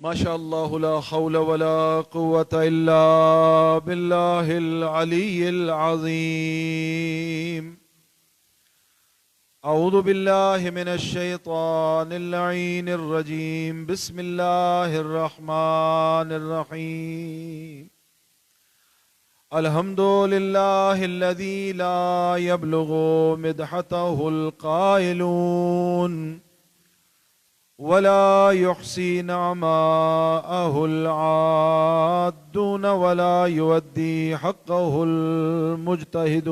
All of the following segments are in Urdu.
ما شاء الله لا حول ولا قوة إلا بالله العلي العظيم. أعوذ بالله من الشيطان اللعين الرجيم. بسم الله الرحمن الرحيم. الحمد لله الذي لا يبلغ مدحته القائلون ولا يحصي نعماءه العادون ولا يودي حقه المجتهدون.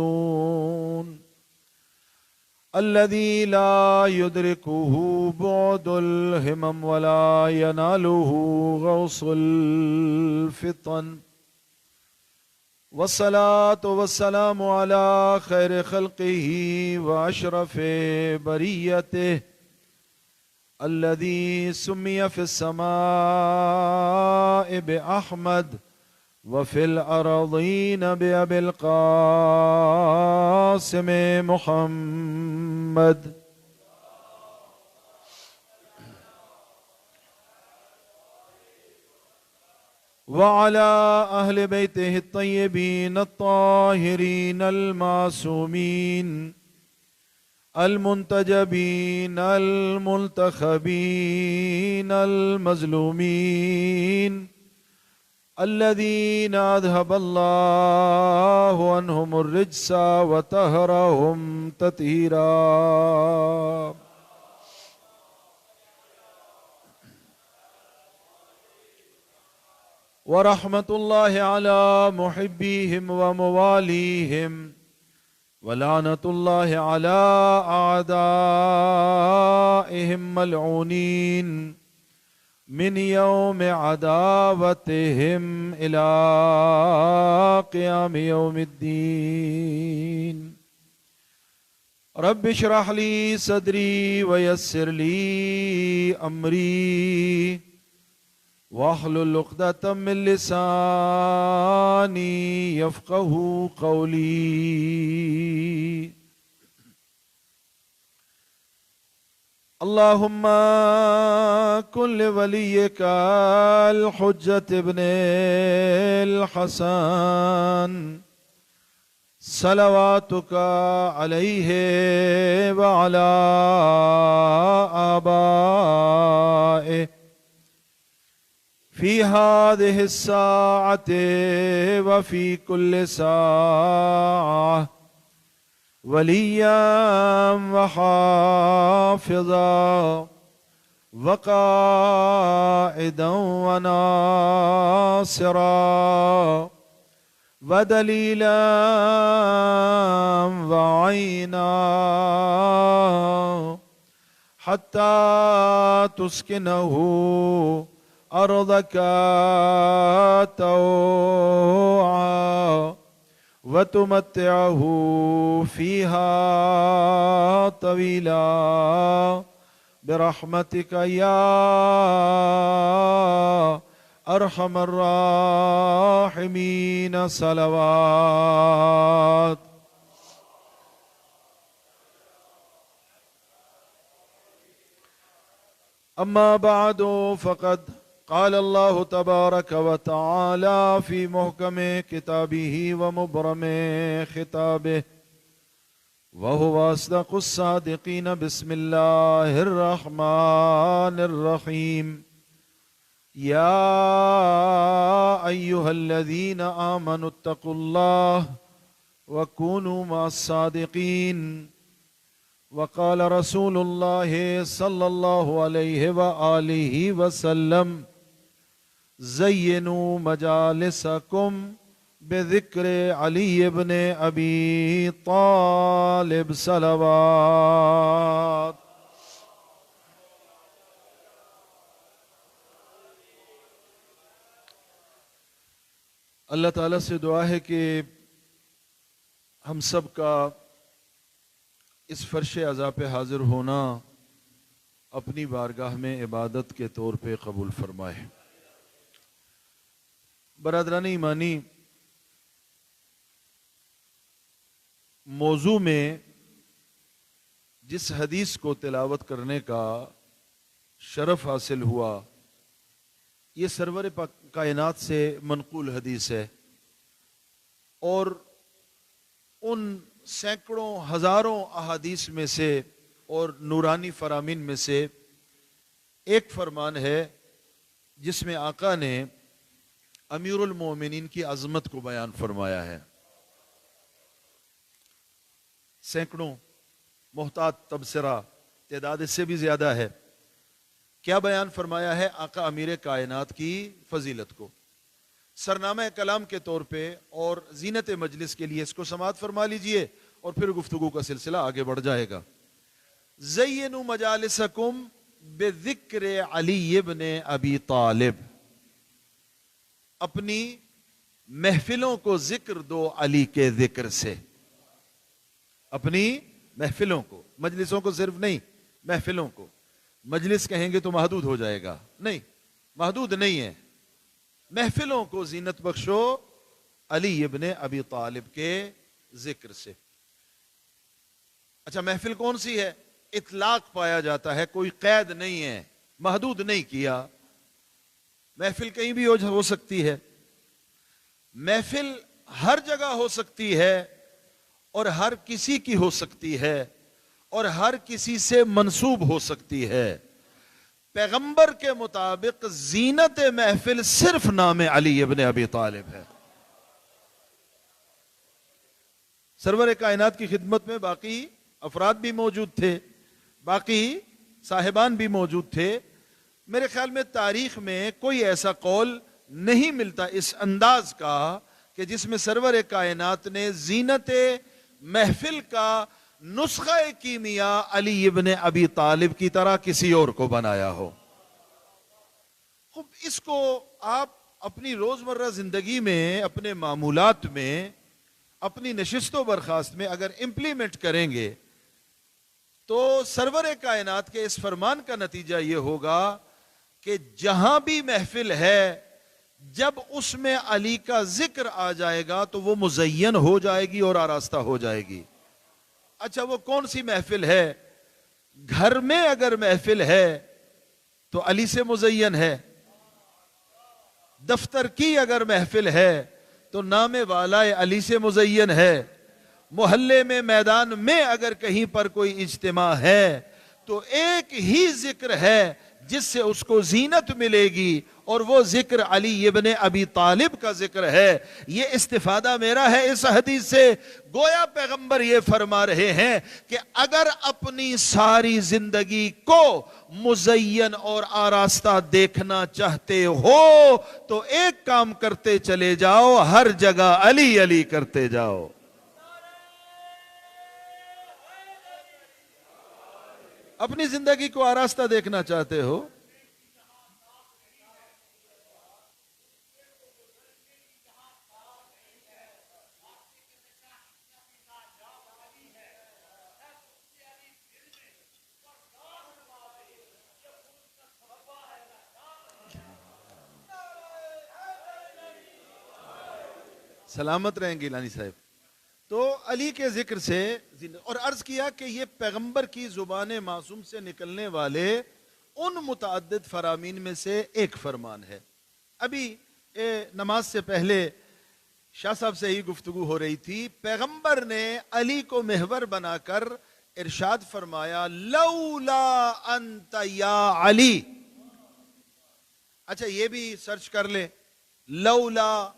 الذي لا يدركه بعد الهمم ولا يناله غوص الفطن. والصلاة والسلام على خير خلقه وأشرف بريته الذي سمي في السماء بأحمد وفي الأراضين بأبي القاسم محمد. وعلى أهل بيته الطيبين الطاهرين المعصومين المنتجبين المنتخبين المظلومين الذين أذهب الله عنهم الرجس وطهرهم تطهيرا. ورحمة الله على محبيهم ومواليهم ولعنة الله على أعدائهم ملعونين من يوم عداوتهم إلى قيام يوم الدين. رب اشرح لي صدري ويسر لي أمري واحلل عقدة من لساني يفقه قولي. اللهم كن لوليك الحجة ابن الحسن صلواتك عليه وعلى آبائه في هذه الساعة وفي كل ساعة وليا وحافظا وقائدا وناصرا ودليلا وعينا حتى تسكنه أرضك طوعا وتمتعه فيها طويلا برحمتك يا أرحم الراحمين. صلوات. أما بعد فقد قال الله تبارك وتعالى في محكم كتابه ومبرم خطابه وهو أصدق الصادقين. بسم الله الرحمن الرحيم. يا أيها الذين آمنوا اتقوا الله وكونوا مع الصادقين. وقال رسول الله صلى الله عليه وآله وسلم زينوا مجالسكم بذكر علي بن أبي طالب. صلوات. اللہ تعالیٰ سے دعا ہے کہ ہم سب کا اس فرش عزا پہ حاضر ہونا اپنی بارگاہ میں عبادت کے طور پہ قبول فرمائے. برادران ایمانی، موضوع میں جس حدیث کو تلاوت کرنے کا شرف حاصل ہوا یہ سرور کائنات سے منقول حدیث ہے، اور ان سینکڑوں ہزاروں احادیث میں سے اور نورانی فرامین میں سے ایک فرمان ہے جس میں آقا نے امیر المومنین کی عظمت کو بیان فرمایا ہے۔ سینکڑوں، محتاط تبصرہ، تعداد اس سے بھی زیادہ ہے۔ کیا بیان فرمایا ہے؟ آقا امیر کائنات کی فضیلت کو سرنامہ کلام کے طور پہ اور زینت مجلس کے لیے اس کو سماعت فرما لیجئے، اور پھر گفتگو کا سلسلہ آگے بڑھ جائے گا۔ زینوا مجالسکم بذکر علی ابن ابی طالب، اپنی محفلوں کو ذکر دو علی کے ذکر سے۔ اپنی محفلوں کو، مجلسوں کو صرف نہیں، محفلوں کو۔ مجلس کہیں گے تو محدود ہو جائے گا، نہیں، محدود نہیں ہے۔ محفلوں کو زینت بخشو علی ابن ابی طالب کے ذکر سے۔ اچھا، محفل کون سی ہے؟ اطلاق پایا جاتا ہے، کوئی قید نہیں ہے، محدود نہیں کیا۔ محفل کہیں بھی ہو سکتی ہے، محفل ہر جگہ ہو سکتی ہے، اور ہر کسی کی ہو سکتی ہے، اور ہر کسی سے منسوب ہو سکتی ہے۔ پیغمبر کے مطابق زینت محفل صرف نام علی ابن ابی طالب ہے۔ سرور کائنات کی خدمت میں باقی افراد بھی موجود تھے، باقی صاحبان بھی موجود تھے۔ میرے خیال میں تاریخ میں کوئی ایسا قول نہیں ملتا اس انداز کا کہ جس میں سرور کائنات نے زینت محفل کا نسخہ کیمیا علی ابن ابی طالب کی طرح کسی اور کو بنایا ہو۔ خب اس کو آپ اپنی روزمرہ زندگی میں، اپنے معمولات میں، اپنی نشست و برخاست میں اگر امپلیمنٹ کریں گے تو سرور کائنات کے اس فرمان کا نتیجہ یہ ہوگا کہ جہاں بھی محفل ہے، جب اس میں علی کا ذکر آ جائے گا تو وہ مزین ہو جائے گی اور آراستہ ہو جائے گی۔ اچھا، وہ کون سی محفل ہے؟ گھر میں اگر محفل ہے تو علی سے مزین ہے، دفتر کی اگر محفل ہے تو نام والا علی سے مزین ہے، محلے میں، میدان میں اگر کہیں پر کوئی اجتماع ہے تو ایک ہی ذکر ہے جس سے اس کو زینت ملے گی، اور وہ ذکر علی ابن ابی طالب کا ذکر ہے۔ یہ استفادہ میرا ہے اس حدیث سے۔ گویا پیغمبر یہ فرما رہے ہیں کہ اگر اپنی ساری زندگی کو مزین اور آراستہ دیکھنا چاہتے ہو تو ایک کام کرتے چلے جاؤ، ہر جگہ علی علی کرتے جاؤ۔ اپنی زندگی کو آراستہ دیکھنا چاہتے ہو، سلامت رہیں گے لانی صاحب۔ تو علی کے ذکر سے، اور عرض کیا کہ یہ پیغمبر کی زبان معصوم سے نکلنے والے ان متعدد فرامین میں سے ایک فرمان ہے۔ ابھی نماز سے پہلے شاہ صاحب سے ہی گفتگو ہو رہی تھی، پیغمبر نے علی کو محور بنا کر ارشاد فرمایا لولا انت یا علی۔ اچھا، یہ بھی سرچ کر لیں، لولا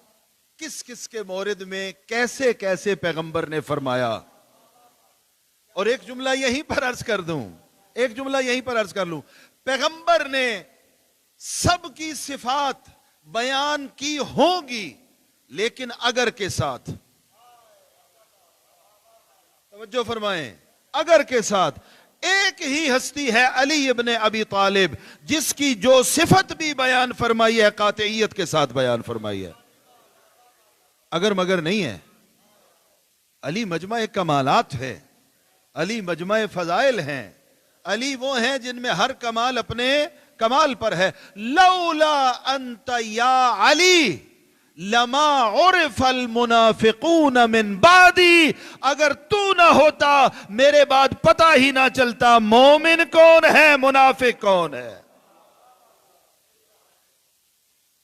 کس کس کے مورد میں کیسے کیسے پیغمبر نے فرمایا۔ اور ایک جملہ یہیں پر عرض کر دوں، ایک جملہ یہیں پر عرض کر لوں، پیغمبر نے سب کی صفات بیان کی ہوں گی لیکن اگر کے ساتھ، توجہ فرمائیں، اگر کے ساتھ ایک ہی ہستی ہے علی ابن ابی طالب جس کی جو صفت بھی بیان فرمائی ہے قاطعیت کے ساتھ بیان فرمائی ہے، اگر مگر نہیں ہے۔ علی مجمع کمالات ہے، علی مجمع فضائل ہیں، علی وہ ہیں جن میں ہر کمال اپنے کمال پر ہے۔ لولا انت یا علی لما عرف المنافقون من بعدی، اگر تو نہ ہوتا میرے بعد پتہ ہی نہ چلتا مومن کون ہے، منافق کون ہے۔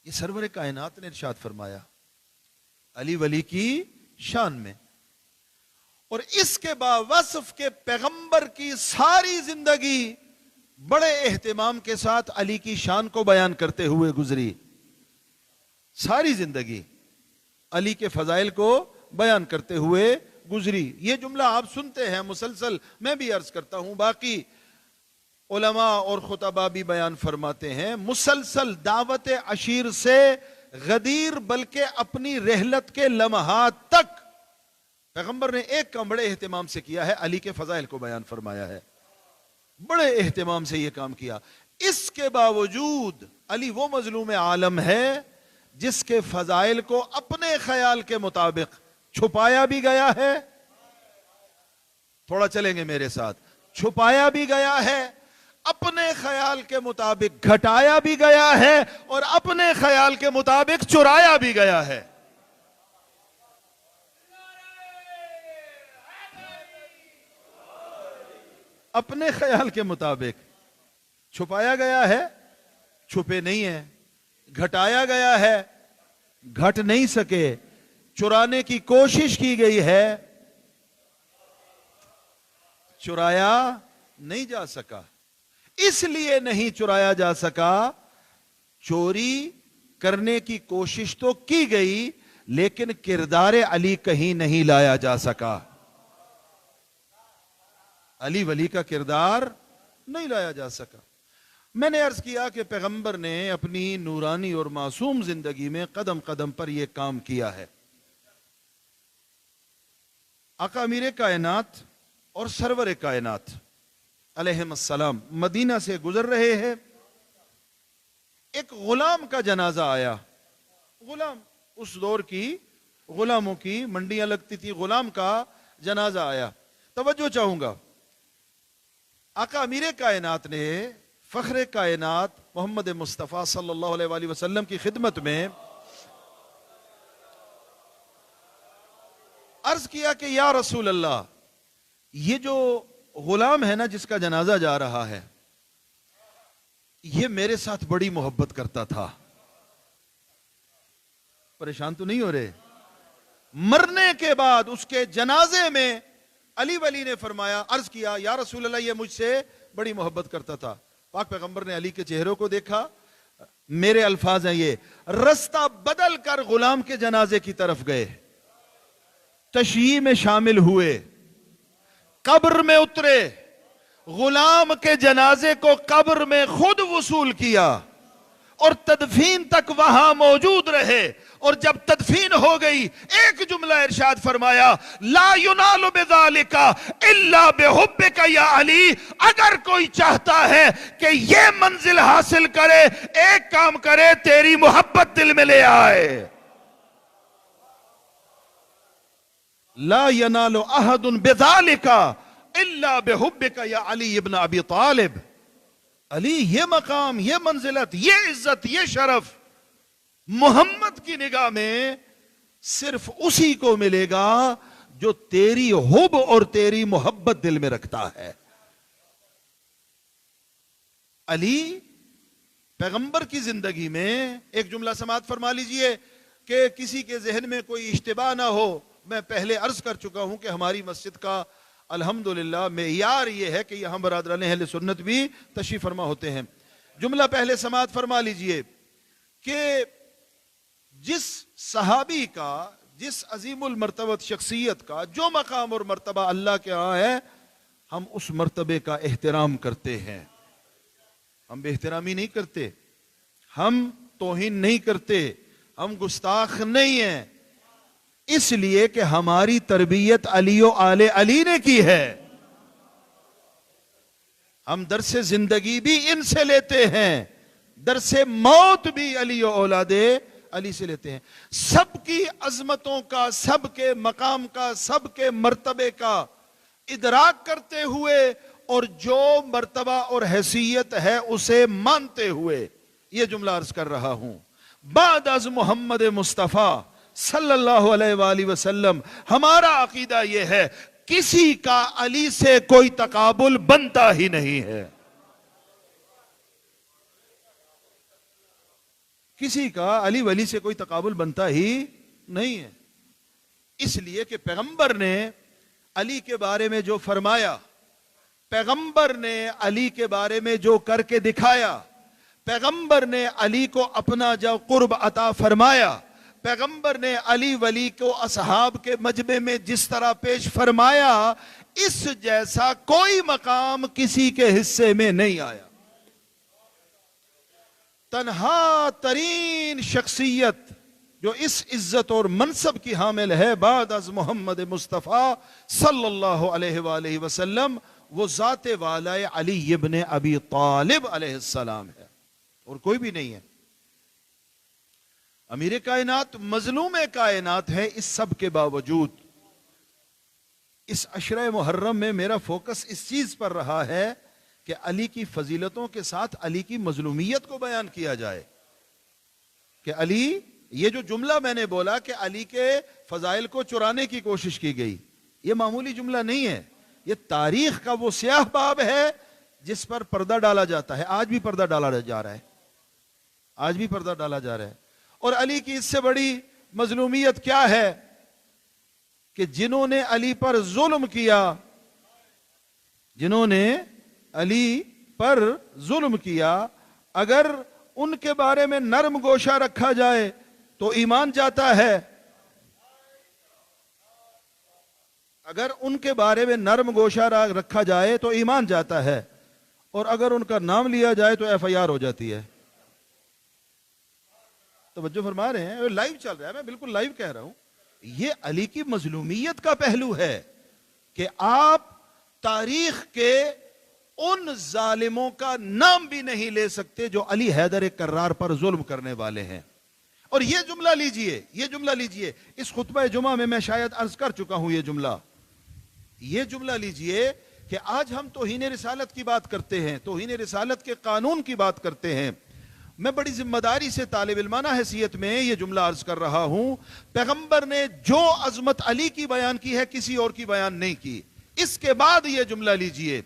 یہ سرور کائنات نے ارشاد فرمایا علی ولی کی شان میں. اور اس کے باوصف کے پیغمبر کی ساری زندگی بڑے اہتمام کے ساتھ علی کی شان کو بیان کرتے ہوئے گزری. ساری زندگی علی کے فضائل کو بیان کرتے ہوئے گزری. یہ جملہ آپ سنتے ہیں مسلسل, میں بھی عرض کرتا ہوں, باقی علماء اور خطباء بھی بیان فرماتے ہیں. مسلسل دعوت عشیر سے غدیر بلکہ اپنی رحلت کے لمحات تک پیغمبر نے ایک کام بڑے اہتمام سے کیا ہے, علی کے فضائل کو بیان فرمایا ہے. بڑے اہتمام سے یہ کام کیا. اس کے باوجود علی وہ مظلوم عالم ہے جس کے فضائل کو اپنے خیال کے مطابق چھپایا بھی گیا ہے. تھوڑا چلیں گے میرے ساتھ. چھپایا بھی گیا ہے, اپنے خیال کے مطابق گھٹایا بھی گیا ہے, اور اپنے خیال کے مطابق چرایا بھی گیا ہے. اپنے خیال کے مطابق چھپایا گیا ہے, چھپے نہیں ہے. گھٹایا گیا ہے, گھٹ نہیں سکے. چرانے کی کوشش کی گئی ہے, چرایا نہیں جا سکا. اس لیے نہیں چرایا جا سکا, چوری کرنے کی کوشش تو کی گئی لیکن کردار علی کہیں نہیں لایا جا سکا. علی ولی کا کردار نہیں لایا جا سکا. میں نے عرض کیا کہ پیغمبر نے اپنی نورانی اور معصوم زندگی میں قدم قدم پر یہ کام کیا ہے. آقا امیر کائنات اور سرور کائنات علیہم السلام مدینہ سے گزر رہے ہیں. ایک غلام کا جنازہ آیا. غلام, اس دور کی غلاموں کی منڈیاں لگتی تھی, غلام کا جنازہ آیا. توجہ چاہوں گا, آقا امیر کائنات نے فخر کائنات محمد مصطفیٰ صلی اللہ علیہ وآلہ وسلم کی خدمت میں عرض کیا کہ یا رسول اللہ, یہ جو غلام ہے نا جس کا جنازہ جا رہا ہے, یہ میرے ساتھ بڑی محبت کرتا تھا. پریشان تو نہیں ہو رہے؟ مرنے کے بعد اس کے جنازے میں علی ولی نے فرمایا, عرض کیا یا رسول اللہ یہ مجھ سے بڑی محبت کرتا تھا. پاک پیغمبر نے علی کے چہروں کو دیکھا, میرے الفاظ ہیں یہ, رستہ بدل کر غلام کے جنازے کی طرف گئے, تشییع میں شامل ہوئے, قبر میں اترے, غلام کے جنازے کو قبر میں خود وصول کیا اور تدفین تک وہاں موجود رہے. اور جب تدفین ہو گئی ایک جملہ ارشاد فرمایا, لا ینال بذالک الا بحبک یا علی. اگر کوئی چاہتا ہے کہ یہ منزل حاصل کرے, ایک کام کرے, تیری محبت دل میں لے آئے. لا ینال احد بذالک الا بحبک یا علی ابن ابی طالب. علی, یہ مقام, یہ منزلت, یہ عزت, یہ شرف محمد کی نگاہ میں صرف اسی کو ملے گا جو تیری حب اور تیری محبت دل میں رکھتا ہے. علی پیغمبر کی زندگی میں ایک جملہ سماعت فرما لیجئے کہ کسی کے ذہن میں کوئی اشتباہ نہ ہو. میں پہلے عرض کر چکا ہوں کہ ہماری مسجد کا الحمدللہ معیار یہ ہے کہ یہاں برادران اہل سنت بھی تشریف فرما ہوتے ہیں. جملہ پہلے سماعت فرما لیجئے کہ جس صحابی کا, جس عظیم المرتبت شخصیت کا جو مقام اور مرتبہ اللہ کے ہاں ہے, ہم اس مرتبے کا احترام کرتے ہیں. ہم بے احترامی نہیں کرتے, ہم توہین نہیں کرتے, ہم گستاخ نہیں ہیں, اس لیے کہ ہماری تربیت علی و آل علی نے کی ہے. ہم درس زندگی بھی ان سے لیتے ہیں, درس موت بھی علی و اولاد علی سے لیتے ہیں. سب کی عظمتوں کا, سب کے مقام کا, سب کے مرتبے کا ادراک کرتے ہوئے اور جو مرتبہ اور حیثیت ہے اسے مانتے ہوئے یہ جملہ عرض کر رہا ہوں. بعد از محمد مصطفیٰ صلی اللہ علیہ وآلہ وسلم ہمارا عقیدہ یہ ہے, کسی کا علی سے کوئی تقابل بنتا ہی نہیں ہے. کسی کا علی ولی سے کوئی تقابل بنتا ہی نہیں ہے. اس لیے کہ پیغمبر نے علی کے بارے میں جو فرمایا، پیغمبر نے علی کے بارے میں جو کر کے دکھایا، پیغمبر نے علی کو اپنا جو قرب عطا فرمایا، پیغمبر نے علی ولی کو اصحاب کے مجمع میں جس طرح پیش فرمایا، اس جیسا کوئی مقام کسی کے حصے میں نہیں آیا. تنہا ترین شخصیت جو اس عزت اور منصب کی حامل ہے بعد از محمد مصطفیٰ صلی اللہ علیہ وآلہ وسلم، وہ ذات والا علی ابن ابی طالب علیہ السلام ہے، اور کوئی بھی نہیں ہے. امیر کائنات مظلوم کائنات ہے. اس سب کے باوجود اس عشرہ محرم میں میرا فوکس اس چیز پر رہا ہے کہ علی کی فضیلتوں کے ساتھ علی کی مظلومیت کو بیان کیا جائے. کہ علی، یہ جو جملہ میں نے بولا کہ علی کے فضائل کو چرانے کی کوشش کی گئی، یہ معمولی جملہ نہیں ہے. یہ تاریخ کا وہ سیاہ باب ہے جس پر پردہ ڈالا جاتا ہے. آج بھی پردہ ڈالا جا رہا ہے، آج بھی پردہ ڈالا جا رہا ہے. اور علی کی اس سے بڑی مظلومیت کیا ہے کہ جنہوں نے علی پر ظلم کیا، جنہوں نے علی پر ظلم کیا، اگر ان کے بارے میں نرم گوشہ رکھا جائے تو ایمان جاتا ہے. اگر ان کے بارے میں نرم گوشہ رکھا جائے تو ایمان جاتا ہے، اور اگر ان کا نام لیا جائے تو ایف آئی آر ہو جاتی ہے. توجہ فرما رہے ہیں؟ لائیو چل رہا ہے، میں بالکل لائیو کہہ رہا ہوں. یہ علی کی مظلومیت کا پہلو ہے کہ آپ تاریخ کے ان ظالموں کا نام بھی نہیں لے سکتے جو علی حیدر کرار پر ظلم کرنے والے ہیں. اور یہ جملہ لیجئے، یہ جملہ لیجئے، اس خطبہ جمعہ میں شاید عرض کر چکا ہوں. یہ جملہ لیجئے کہ آج ہم توہین رسالت کی بات کرتے ہیں، توہین رسالت کے قانون کی بات کرتے ہیں. میں بڑی ذمہ داری سے طالب علمانہ حیثیت میں یہ جملہ عرض کر رہا ہوں. پیغمبر نے جو عظمت علی کی بیان کی ہے کسی اور کی بیان نہیں کی. اس کے بعد یہ جملہ لیجئے،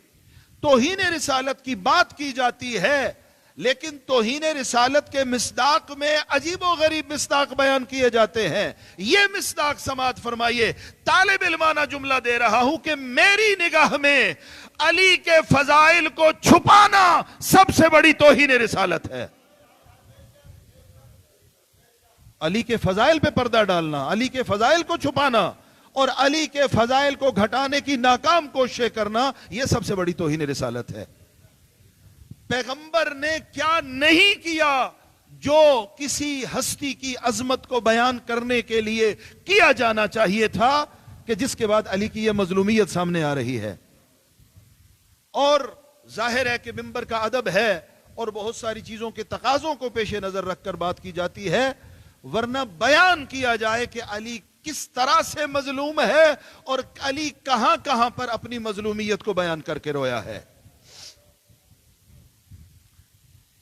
توہین رسالت کی بات کی جاتی ہے لیکن توہین رسالت کے مصداق میں عجیب و غریب مصداق بیان کیے جاتے ہیں. یہ مصداق سماعت فرمائیے. طالب علمانہ جملہ دے رہا ہوں کہ میری نگاہ میں علی کے فضائل کو چھپانا سب سے بڑی توہین رسالت ہے. علی کے فضائل پہ پردہ ڈالنا، علی کے فضائل کو چھپانا اور علی کے فضائل کو گھٹانے کی ناکام کوششیں کرنا، یہ سب سے بڑی توہین رسالت ہے. پیغمبر نے کیا نہیں کیا جو کسی ہستی کی عظمت کو بیان کرنے کے لیے کیا جانا چاہیے تھا کہ جس کے بعد علی کی یہ مظلومیت سامنے آ رہی ہے. اور ظاہر ہے کہ منبر کا ادب ہے اور بہت ساری چیزوں کے تقاضوں کو پیش نظر رکھ کر بات کی جاتی ہے، ورنہ بیان کیا جائے کہ علی کس طرح سے مظلوم ہے اور علی کہاں کہاں پر اپنی مظلومیت کو بیان کر کے رویا ہے.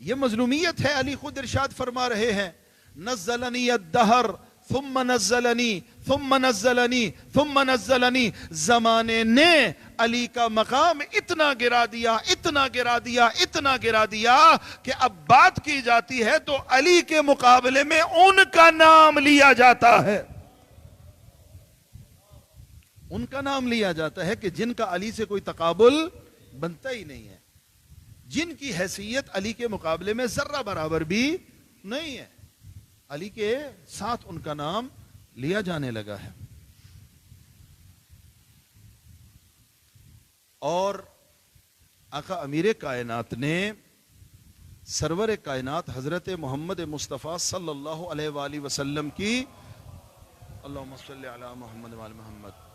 یہ مظلومیت ہے. علی خود ارشاد فرما رہے ہیں، نزلنی الدہر ثم نزلنی ثم نزلنی ثم نزلنی. زمانے نے علی کا مقام اتنا گرا دیا، اتنا گرا دیا، اتنا گرا دیا کہ اب بات کی جاتی ہے تو علی کے مقابلے میں ان کا نام لیا جاتا ہے. ان کا نام لیا جاتا ہے کہ جن کا علی سے کوئی تقابل بنتا ہی نہیں ہے، جن کی حیثیت علی کے مقابلے میں ذرہ برابر بھی نہیں ہے. علی کے ساتھ ان کا نام لیا جانے لگا ہے. اور آقا امیر کائنات نے سرور کائنات حضرت محمد مصطفیٰ صلی اللہ علیہ وآلہ وسلم کی اللہم صلی علی محمد وآل محمد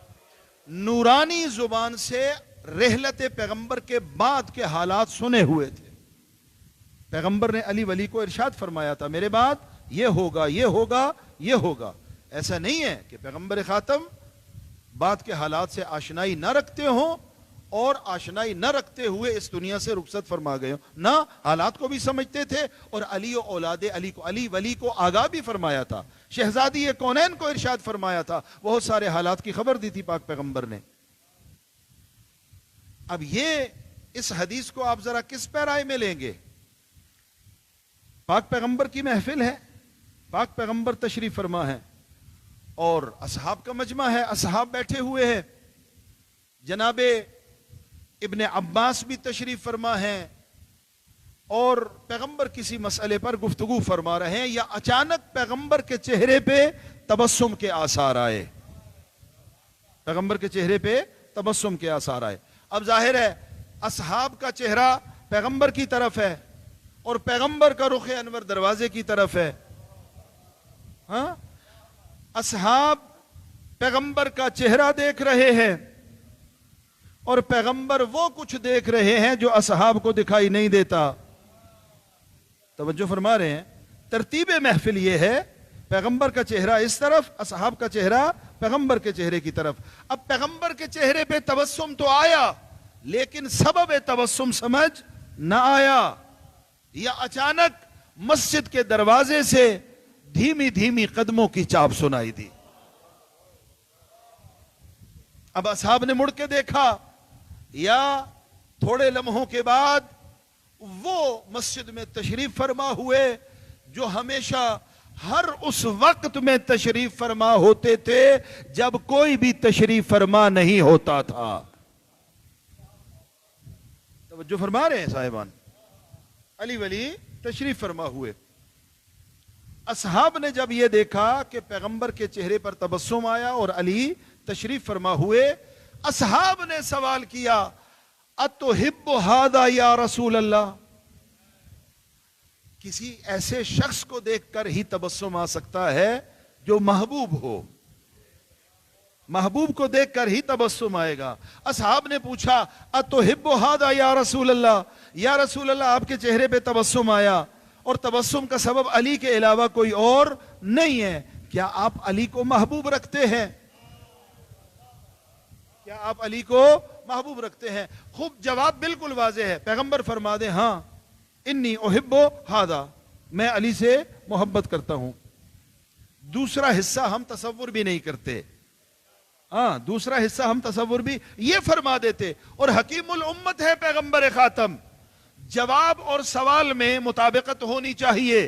نورانی زبان سے رحلت پیغمبر کے بعد کے حالات سنے ہوئے تھے. پیغمبر نے علی ولی کو ارشاد فرمایا تھا میرے بعد یہ ہوگا، یہ ہوگا، یہ ہوگا. ایسا نہیں ہے کہ پیغمبر خاتم بعد کے حالات سے آشنائی نہ رکھتے ہوں اور آشنائی نہ رکھتے ہوئے اس دنیا سے رخصت فرما گئے ہوں. نہ، حالات کو بھی سمجھتے تھے اور علی و اولاد علی کو، علی ولی کو آگاہ بھی فرمایا تھا. شہزادی کونین کو ارشاد فرمایا تھا. بہت سارے حالات کی خبر دی تھی پاک پیغمبر نے. اب یہ اس حدیث کو آپ ذرا کس پیرائے میں لیں گے؟ پاک پیغمبر کی محفل ہے، پاک پیغمبر تشریف فرما ہے اور اصحاب کا مجمع ہے، اصحاب بیٹھے ہوئے ہیں، جناب ابن عباس بھی تشریف فرما ہے اور پیغمبر کسی مسئلے پر گفتگو فرما رہے ہیں، یا اچانک پیغمبر کے چہرے پہ تبسم کے آثار آئے، پیغمبر کے چہرے پہ تبسم کے آثار آئے۔ اب ظاہر ہے اصحاب کا چہرہ پیغمبر کی طرف ہے اور پیغمبر کا رخ انور دروازے کی طرف ہے، ہاں، اصحاب پیغمبر کا چہرہ دیکھ رہے ہیں اور پیغمبر وہ کچھ دیکھ رہے ہیں جو اصحاب کو دکھائی نہیں دیتا۔ توجہ فرما رہے ہیں، ترتیب محفل یہ ہے، پیغمبر کا چہرہ اس طرف، اصحاب کا چہرہ پیغمبر کے چہرے کی طرف۔ اب پیغمبر کے چہرے پہ تبسم تو آیا لیکن سبب تبسم سمجھ نہ آیا، یا اچانک مسجد کے دروازے سے دھیمی دھیمی قدموں کی چاپ سنائی دی۔ اب اصحاب نے مڑ کے دیکھا، یا تھوڑے لمحوں کے بعد وہ مسجد میں تشریف فرما ہوئے جو ہمیشہ ہر اس وقت میں تشریف فرما ہوتے تھے جب کوئی بھی تشریف فرما نہیں ہوتا تھا۔ توجہ فرما رہے ہیں صاحبان، علی ولی تشریف فرما ہوئے۔ اصحاب نے جب یہ دیکھا کہ پیغمبر کے چہرے پر تبسم آیا اور علی تشریف فرما ہوئے، اصحاب نے سوال کیا، اتحب ھذا یا رسول اللہ؟ کسی ایسے شخص کو دیکھ کر ہی تبسم آ سکتا ہے جو محبوب ہو، محبوب کو دیکھ کر ہی تبسم آئے گا۔ اصحاب نے پوچھا، اتحب ھذا یا رسول اللہ؟ یا رسول اللہ آپ کے چہرے پہ تبسم آیا اور تبسم کا سبب علی کے علاوہ کوئی اور نہیں ہے، کیا آپ علی کو محبوب رکھتے ہیں؟ کیا آپ علی کو محبوب رکھتے ہیں؟ خوب جواب بالکل واضح ہے، پیغمبر فرما دیں ہاں انی احب ھذا، میں علی سے محبت کرتا ہوں۔ دوسرا حصہ ہم تصور بھی نہیں کرتے، ہاں دوسرا حصہ ہم تصور بھی یہ فرما دیتے، اور حکیم الامت ہے پیغمبر خاتم، جواب اور سوال میں مطابقت ہونی چاہیے،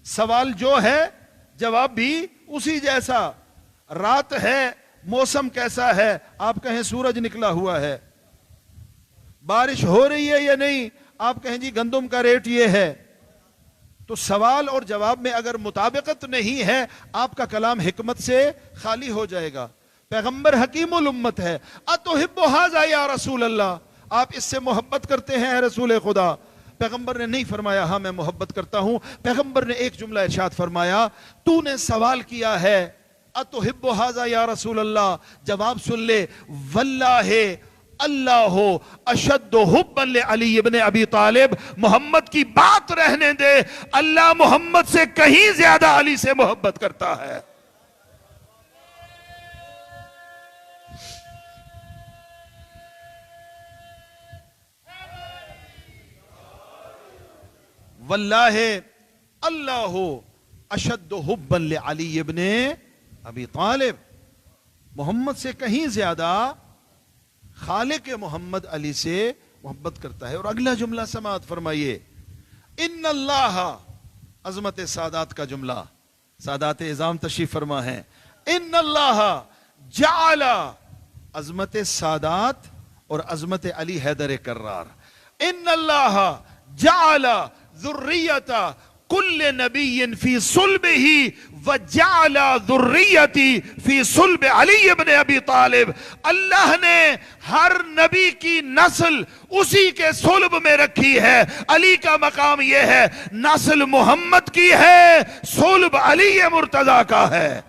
سوال جو ہے جواب بھی اسی جیسا۔ رات ہے، موسم کیسا ہے؟ آپ کہیں سورج نکلا ہوا ہے۔ بارش ہو رہی ہے یا نہیں؟ آپ کہیں جی گندم کا ریٹ یہ ہے۔ تو سوال اور جواب میں اگر مطابقت نہیں ہے آپ کا کلام حکمت سے خالی ہو جائے گا۔ پیغمبر حکیم الامت ہے، اتحب ھذا یا رسول اللہ، آپ اس سے محبت کرتے ہیں اے رسول خدا؟ پیغمبر نے نہیں فرمایا ہاں میں محبت کرتا ہوں، پیغمبر نے ایک جملہ ارشاد فرمایا، تو نے سوال کیا ہے اتحب ھذا یا رسول اللہ، جواب سن لے، واللہ اللہ اشد حبا لعلی ابن ابی طالب، محمد کی بات رہنے دے، اللہ محمد سے کہیں زیادہ علی سے محبت کرتا ہے۔ واللہ اللہ اشد حبا لعلی ابن ابی طالب، محمد سے کہیں زیادہ خالق محمد علی سے محبت کرتا ہے۔ اور اگلا جملہ سماعت فرمائیے، ان اللہ، عظمت سادات کا جملہ، سادات اعظام تشریف فرما ہے، ان اللہ جعل، عظمت سادات اور عظمت علی حیدر کرار، ان اللہ جعل ذریت کل نبی فی صلبہ وجعل ذریتی فی صلب علی ابن ابی طالب، اللہ نے ہر نبی کی نسل اسی کے صلب میں رکھی ہے۔ علی کا مقام یہ ہے، نسل محمد کی ہے، صلب علی مرتضیٰ کا ہے۔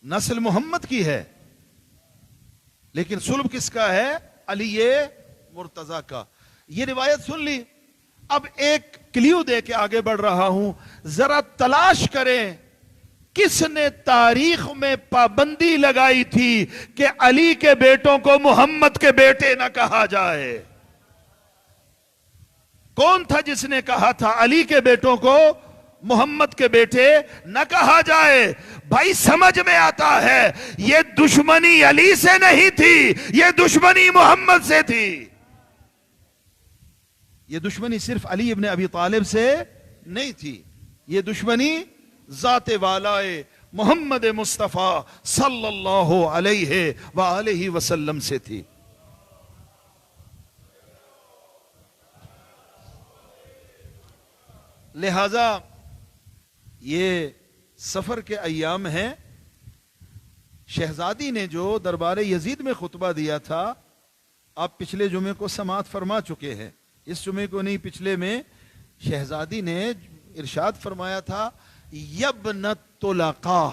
نسل محمد کی ہے لیکن صلب کس کا ہے؟ علی مرتضیٰ کا۔ یہ روایت سن لی، اب ایک کلیو دے کے آگے بڑھ رہا ہوں، ذرا تلاش کریں کس نے تاریخ میں پابندی لگائی تھی کہ علی کے بیٹوں کو محمد کے بیٹے نہ کہا جائے؟ کون تھا جس نے کہا تھا علی کے بیٹوں کو محمد کے بیٹے نہ کہا جائے؟ بھائی سمجھ میں آتا ہے یہ دشمنی علی سے نہیں تھی، یہ دشمنی محمد سے تھی، یہ دشمنی صرف علی ابن ابی طالب سے نہیں تھی، یہ دشمنی ذات والائے محمد مصطفیٰ صلی اللہ علیہ وآلہ وسلم سے تھی۔ لہذا یہ سفر کے ایام ہیں۔ شہزادی نے جو دربار یزید میں خطبہ دیا تھا، آپ پچھلے جمعے کو سماعت فرما چکے ہیں، اس جمعے کو نہیں، پچھلے میں شہزادی نے ارشاد فرمایا تھا، یبن الطلقاء،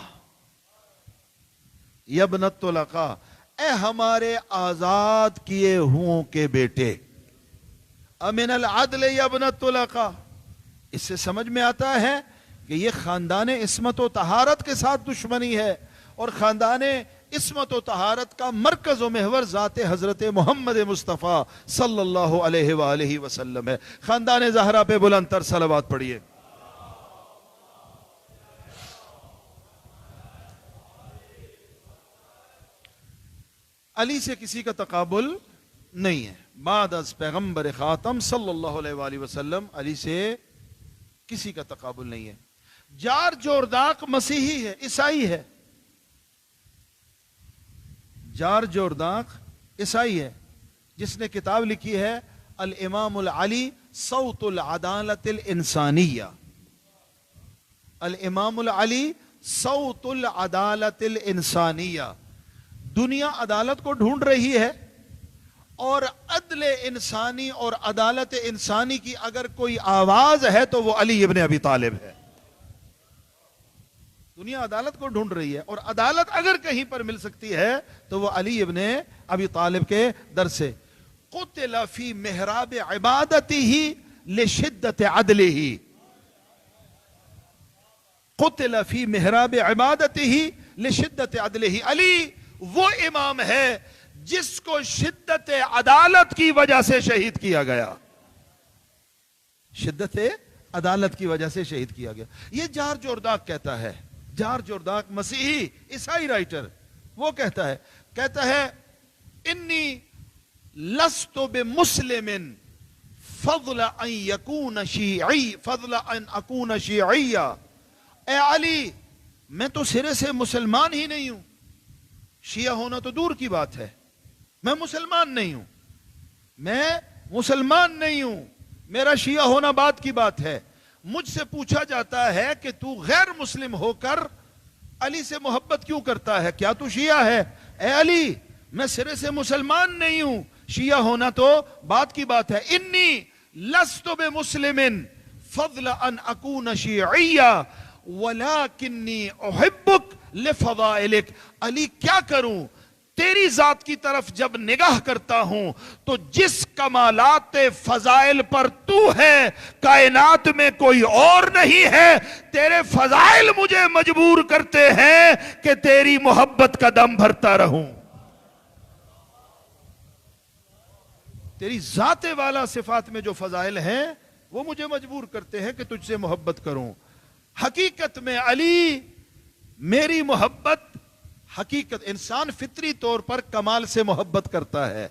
یبن الطلقاء، اے ہمارے آزاد کیے ہوں کے بیٹے، امن العدل یبن الطلقاء۔ اس سے سمجھ میں آتا ہے کہ یہ خاندان عصمت و طہارت کے ساتھ دشمنی ہے، اور خاندان عصمت و طہارت کا مرکز و محور ذات حضرت محمد مصطفیٰ صلی اللہ علیہ وآلہ وسلم ہے۔ خاندان زہرا پہ بلند تر صلوات پڑھیے۔ علی سے کسی کا تقابل نہیں ہے، بعد از پیغمبر خاتم صلی اللہ علیہ وآلہ وسلم علی سے کسی کا تقابل نہیں ہے۔ جار جورداق مسیحی ہے، عیسائی ہے، جار جورداق عیسائی ہے، جس نے کتاب لکھی ہے الامام العلی صوت العدالت الانسانیہ، الامام العلی صوت العدالت الانسانیہ۔ دنیا عدالت کو ڈھونڈ رہی ہے، اور عدل انسانی اور عدالت انسانی کی اگر کوئی آواز ہے تو وہ علی ابن ابی طالب ہے۔ دنیا عدالت کو ڈھونڈ رہی ہے، اور عدالت اگر کہیں پر مل سکتی ہے تو وہ علی ابن ابی طالب کے در سے۔ قتل فی محراب عبادتہ لشدت عدلہ، قتل فی محراب عبادتہ لشدت عدلہ۔ علی وہ امام ہے جس کو شدت عدالت کی وجہ سے شہید کیا گیا، شدت عدالت کی وجہ سے شہید کیا گیا۔ یہ جار جورداق کہتا ہے، جار جورداق مسیحی عیسائی رائٹر، وہ کہتا ہے انی لست بمسلم فضل ان یکون شیعی، فضل ان اکون شیعیہ۔ اے علی، میں تو سرے سے مسلمان ہی نہیں ہوں، شیعہ ہونا تو دور کی بات ہے، میں مسلمان نہیں ہوں، میں مسلمان نہیں ہوں، میرا شیعہ ہونا بات کی بات ہے۔ مجھ سے پوچھا جاتا ہے کہ تو غیر مسلم ہو کر علی سے محبت کیوں کرتا ہے، کیا تو شیعہ ہے؟ اے علی، میں سرے سے مسلمان نہیں ہوں، شیعہ ہونا تو بات کی بات ہے۔ انی لست بمسلم فضل ان اکون شیعیہ ولکنی احبک لفضائلک۔ علی، کیا کروں، تیری ذات کی طرف جب نگاہ کرتا ہوں تو جس کمالات فضائل پر تو ہے، کائنات میں کوئی اور نہیں ہے۔ تیرے فضائل مجھے مجبور کرتے ہیں کہ تیری محبت کا دم بھرتا رہوں۔ تیری ذات والا صفات میں جو فضائل ہیں وہ مجھے مجبور کرتے ہیں کہ تجھ سے محبت کروں۔ حقیقت میں علی میری محبت، حقیقت انسان فطری طور پر کمال سے محبت کرتا ہے،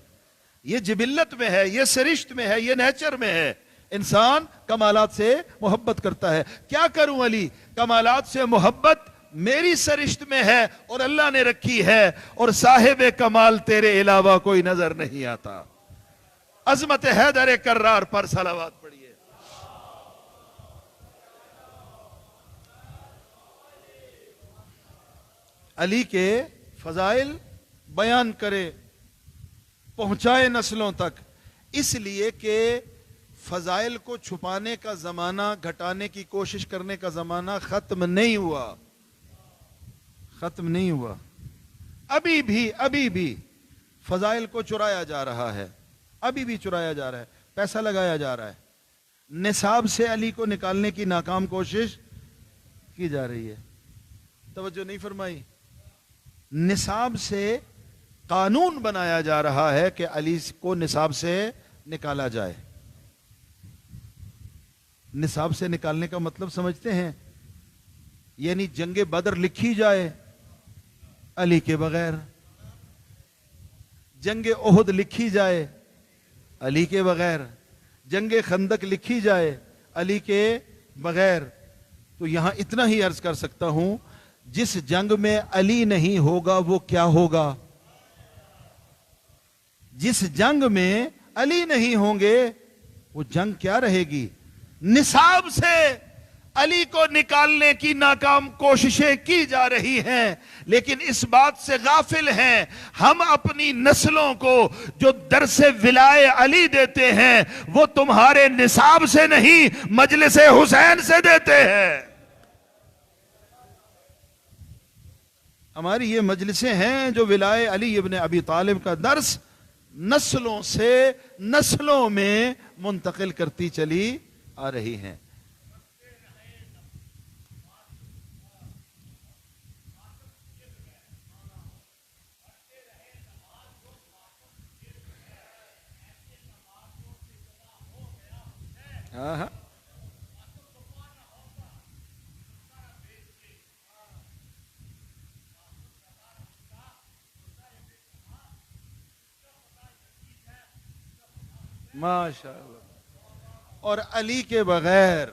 یہ جبلت میں ہے، یہ سرشت میں ہے، یہ نیچر میں ہے، انسان کمالات سے محبت کرتا ہے۔ کیا کروں علی، کمالات سے محبت میری سرشت میں ہے اور اللہ نے رکھی ہے، اور صاحب کمال تیرے علاوہ کوئی نظر نہیں آتا۔ عظمت حیدر کرار پر صلوات پڑھیے۔ علی کے فضائل بیان کرے، پہنچائے نسلوں تک، اس لیے کہ فضائل کو چھپانے کا زمانہ، گھٹانے کی کوشش کرنے کا زمانہ ختم نہیں ہوا، ختم نہیں ہوا۔ ابھی بھی فضائل کو چرایا جا رہا ہے، ابھی بھی چرایا جا رہا ہے، پیسہ لگایا جا رہا ہے، نصاب سے علی کو نکالنے کی ناکام کوشش کی جا رہی ہے۔ توجہ نہیں فرمائی؟ نصاب سے قانون بنایا جا رہا ہے کہ علی کو نصاب سے نکالا جائے۔ نصاب سے نکالنے کا مطلب سمجھتے ہیں؟ یعنی جنگ بدر لکھی جائے علی کے بغیر، جنگ احد لکھی جائے علی کے بغیر، جنگ خندق لکھی جائے علی کے بغیر، تو یہاں اتنا ہی عرض کر سکتا ہوں، جس جنگ میں علی نہیں ہوگا وہ کیا ہوگا؟ جس جنگ میں علی نہیں ہوں گے وہ جنگ کیا رہے گی؟ نصاب سے علی کو نکالنے کی ناکام کوششیں کی جا رہی ہیں، لیکن اس بات سے غافل ہیں ہم اپنی نسلوں کو جو درس ولائے علی دیتے ہیں وہ تمہارے نصاب سے نہیں، مجلس حسین سے دیتے ہیں۔ ہماری یہ مجلسیں ہیں جو ولائے علی ابن ابی طالب کا درس نسلوں سے نسلوں میں منتقل کرتی چلی آ رہی ہیں۔ ماشاء اللہ۔ اور علی کے بغیر،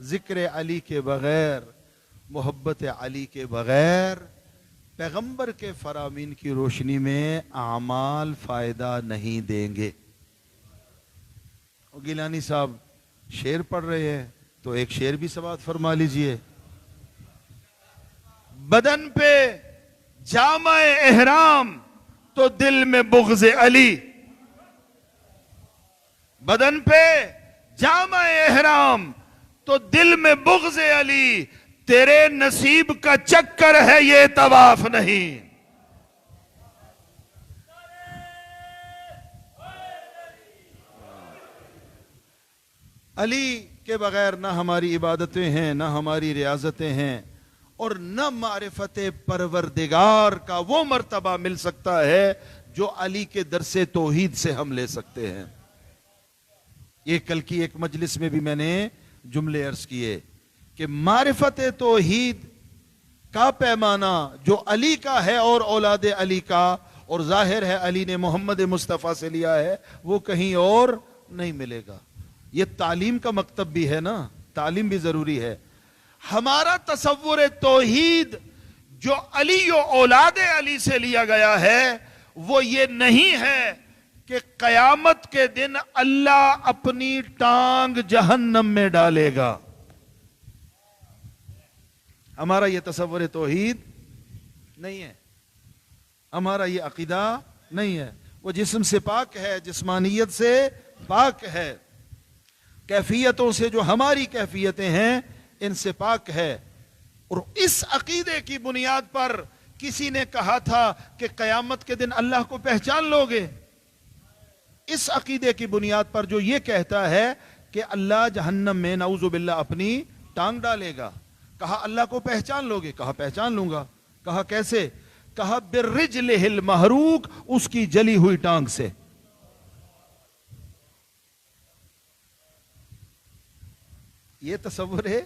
ذکر علی کے بغیر، محبت علی کے بغیر پیغمبر کے فرامین کی روشنی میں اعمال فائدہ نہیں دیں گے۔ گیلانی صاحب شعر پڑھ رہے ہیں تو ایک شعر بھی سماعت فرما لیجئے۔ بدن پہ جامع احرام تو دل میں بغض علی، بدن پہ جامع احرام تو دل میں بغض علی، تیرے نصیب کا چکر ہے یہ طواف نہیں۔ علی کے بغیر نہ ہماری عبادتیں ہیں، نہ ہماری ریاضتیں ہیں، اور نہ معرفت پروردگار کا وہ مرتبہ مل سکتا ہے جو علی کے درس توحید سے ہم لے سکتے ہیں۔ یہ کل کی ایک مجلس میں بھی میں نے جملے عرض کیے کہ معرفت توحید کا پیمانہ جو علی کا ہے اور اولاد علی کا، اور ظاہر ہے علی نے محمد مصطفیٰ سے لیا ہے، وہ کہیں اور نہیں ملے گا۔ یہ تعلیم کا مکتب بھی ہے نا، تعلیم بھی ضروری ہے۔ ہمارا تصور توحید جو علی و اولاد علی سے لیا گیا ہے وہ یہ نہیں ہے کہ قیامت کے دن اللہ اپنی ٹانگ جہنم میں ڈالے گا۔ ہمارا یہ تصور توحید نہیں ہے، ہمارا یہ عقیدہ نہیں ہے۔ وہ جسم سے پاک ہے، جسمانیت سے پاک ہے، کیفیتوں سے جو ہماری کیفیتیں ہیں ان سے پاک ہے۔ اور اس عقیدے کی بنیاد پر کسی نے کہا تھا کہ قیامت کے دن اللہ کو پہچان لوگے۔ اس عقیدے کی بنیاد پر جو یہ کہتا ہے کہ اللہ جہنم میں نعوذ باللہ اپنی ٹانگ ڈالے گا، کہا اللہ کو پہچان لوگے؟ کہا پہچان لوں گا۔ کہا کیسے؟ کہا بالرجلہ المحروق، اس کی جلی ہوئی ٹانگ سے۔ یہ تصور ہے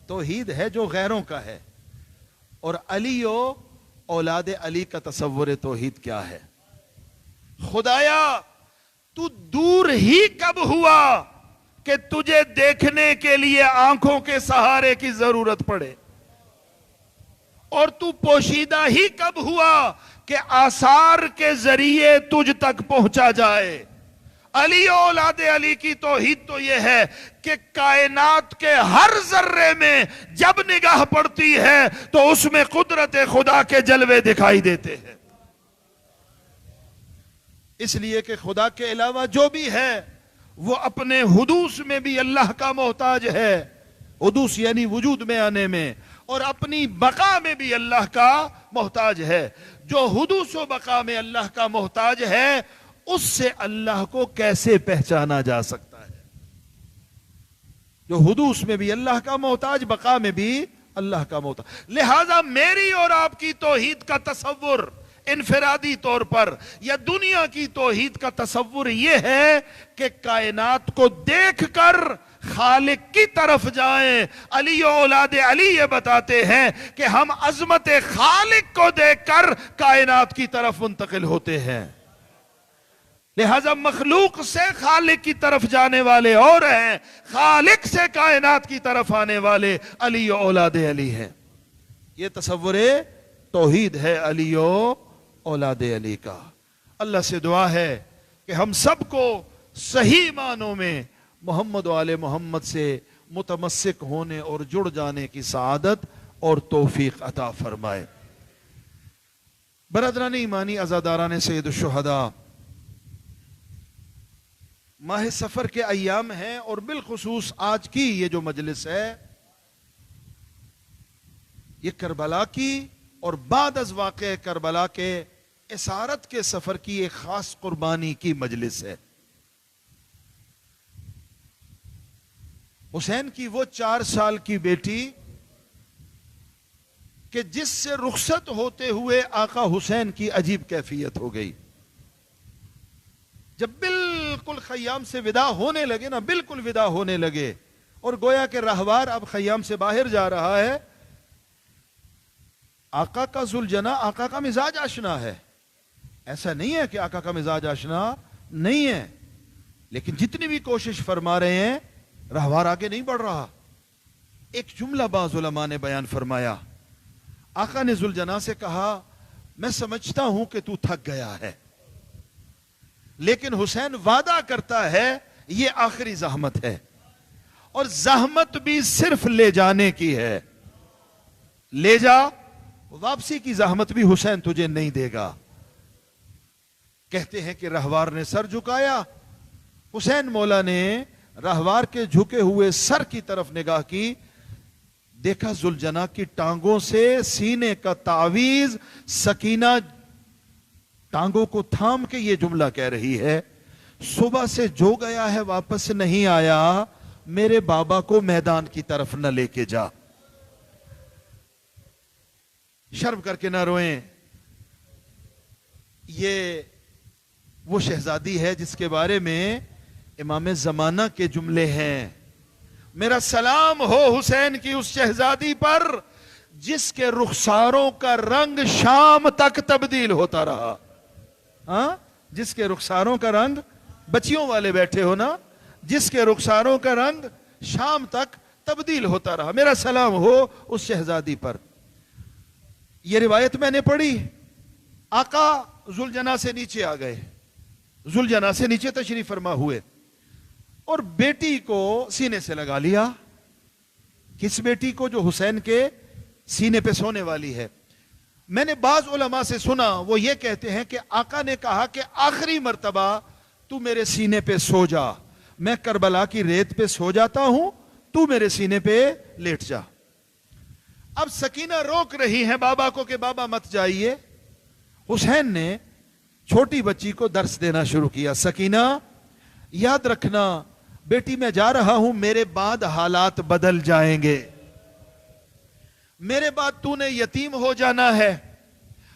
توحید ہے جو غیروں کا ہے۔ اور علی و اولاد علی کا تصور توحید کیا ہے؟ خدایا تو دور ہی کب ہوا کہ تجھے دیکھنے کے لیے آنکھوں کے سہارے کی ضرورت پڑے، اور تو پوشیدہ ہی کب ہوا کہ آثار کے ذریعے تجھ تک پہنچا جائے۔ علی اولاد علی کی توحید تو یہ ہے کہ کائنات کے ہر ذرے میں جب نگاہ پڑتی ہے تو اس میں قدرت خدا کے جلوے دکھائی دیتے ہیں، اس لیے کہ خدا کے علاوہ جو بھی ہے وہ اپنے حدوث میں بھی اللہ کا محتاج ہے، حدوث یعنی وجود میں آنے میں، اور اپنی بقا میں بھی اللہ کا محتاج ہے۔ جو حدوث و بقا میں اللہ کا محتاج ہے اس سے اللہ کو کیسے پہچانا جا سکتا ہے؟ جو حدوث میں بھی اللہ کا محتاج، بقا میں بھی اللہ کا محتاج۔ لہذا میری اور آپ کی توحید کا تصور انفرادی طور پر یا دنیا کی توحید کا تصور یہ ہے کہ کائنات کو دیکھ کر خالق کی طرف جائیں۔ علی و اولاد علی یہ بتاتے ہیں کہ ہم عظمت خالق کو دیکھ کر کائنات کی طرف منتقل ہوتے ہیں۔ لہذا مخلوق سے خالق کی طرف جانے والے اور ہیں، خالق سے کائنات کی طرف آنے والے علی و اولاد علی ہیں. یہ تصور توحید ہے علی و اولاد علی کا. اللہ سے دعا ہے کہ ہم سب کو صحیح معنوں میں محمد و آل محمد سے متمسک ہونے اور جڑ جانے کی سعادت اور توفیق عطا فرمائے. برادران ایمانی، عزاداران سید الشہداء، ماہ سفر کے ایام ہیں اور بالخصوص آج کی یہ جو مجلس ہے یہ کربلا کی اور بعد از واقع کربلا کے اسارت کے سفر کی ایک خاص قربانی کی مجلس ہے. حسین کی وہ 4 سال کی بیٹی کہ جس سے رخصت ہوتے ہوئے آقا حسین کی عجیب کیفیت ہو گئی. جب بالکل خیام سے ودا ہونے لگے نا، بالکل ودا ہونے لگے اور گویا کہ راہوار اب خیام سے باہر جا رہا ہے، آقا کا ذوالجناح، آقا کا مزاج آشنا ہے. ایسا نہیں ہے کہ آقا کا مزاج آشنا نہیں ہے، لیکن جتنی بھی کوشش فرما رہے ہیں راہوار آگے نہیں بڑھ رہا. ایک جملہ بعض علماء نے بیان فرمایا. آقا نے ذوالجناح سے کہا، میں سمجھتا ہوں کہ تو تھک گیا ہے، لیکن حسین وعدہ کرتا ہے یہ آخری زحمت ہے، اور زحمت بھی صرف لے جانے کی ہے. لے جا، واپسی کی زحمت بھی حسین تجھے نہیں دے گا. کہتے ہیں کہ راہوار نے سر جھکایا. حسین مولا نے راہوار کے جھکے ہوئے سر کی طرف نگاہ کی، دیکھا ذوالجناح کی ٹانگوں سے سینے کا تعویذ. سکینہ ٹانگوں کو تھام کے یہ جملہ کہہ رہی ہے، صبح سے جو گیا ہے واپس نہیں آیا، میرے بابا کو میدان کی طرف نہ لے کے جا. شرم کر کے نہ روئیں. یہ وہ شہزادی ہے جس کے بارے میں امام زمانہ کے جملے ہیں، میرا سلام ہو حسین کی اس شہزادی پر جس کے رخساروں کا رنگ شام تک تبدیل ہوتا رہا. ہاں، جس کے رخساروں کا رنگ، بچیوں والے بیٹھے ہو نا، جس کے رخساروں کا رنگ شام تک تبدیل ہوتا رہا. میرا سلام ہو اس شہزادی پر. یہ روایت میں نے پڑھی. آقا ذوالجناح سے نیچے آ گئے، ذوالجناح سے نیچے تشریف فرما ہوئے اور بیٹی کو سینے سے لگا لیا. کس بیٹی کو؟ جو حسین کے سینے پہ سونے والی ہے. میں نے بعض علماء سے سنا، وہ یہ کہتے ہیں کہ آقا نے کہا کہ آخری مرتبہ تو میرے سینے پہ سو جا، میں کربلا کی ریت پہ سو جاتا ہوں، تو میرے سینے پہ لیٹ جا. اب سکینہ روک رہی ہیں بابا کو کہ بابا مت جائیے. حسین نے چھوٹی بچی کو درس دینا شروع کیا. سکینہ، یاد رکھنا بیٹی میں جا رہا ہوں، میرے بعد حالات بدل جائیں گے. میرے بعد تو نے یتیم ہو جانا ہے،